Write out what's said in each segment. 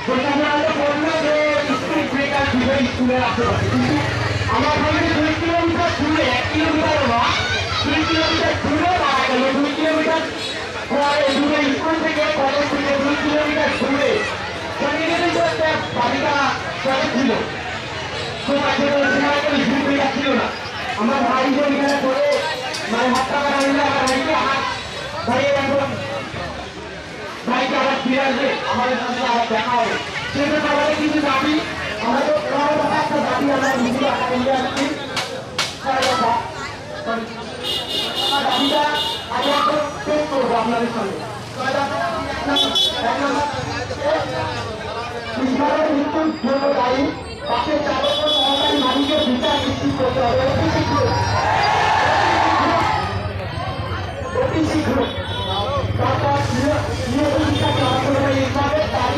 সেখানে হয়তো বললো যে স্পিড ব্রেকার দিবে স্কুলের আশেপাশে, কিন্তু আমার ভাই 2 কিলোমিটার দূরে, 1 কিলোমিটার না, 2 কিলোমিটার দূরে মারা গেল। 2 কিলোমিটার দূরে স্কুল থেকে, কলেজ থেকে 2 কিলোমিটার দূরে সন্নিবেদিত একটা বালিকা কলেজ ছিল। ছিল না। আমার ভাই যে এখানে করে মানে হত্যা করা হইলে আমার ভাইকে ভাইয়ের এখন ভাইকে আবার ফিরে আসবে, আমাদের সাথে আবার দেখা হবে। সেজন্য আমাদের কিছু দাবি, আমাদের একটা দাবি আমরা নিজে আকারে আসছি। আমার দাবিটা আমি এখন পেশ করবো আপনাদের সঙ্গে। মৃত্যুর জন্য দায়ী বাসের চালক ও সহকারী মালিকের বিচার নিশ্চিত করতে হবে অতি শীঘ্র। তারপর নিয়োজিকা এইভাবে তারই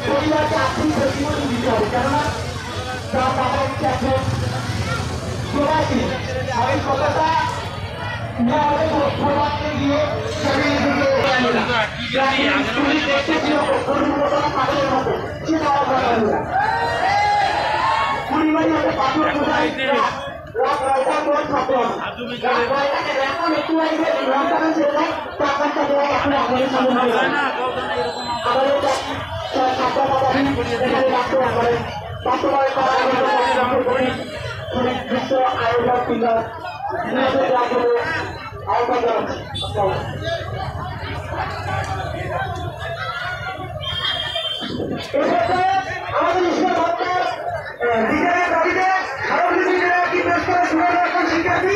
পরিবারকে আর্থিক প্রতিমূল্য দিতে হবে, কেননা তার বাবা হচ্ছে একজন প্রবাসী। আমি কথাটা প্রবাসে গিয়ে দেখতেছিল পরিবর্তন পাগলের মতো সে যাওয়া দরকার না। পরিবারই হচ্ছে পাথর প্রদায় আমাদের দাবিতে কি পেশ করে শিক্ষার্থী শিক্ষার্থী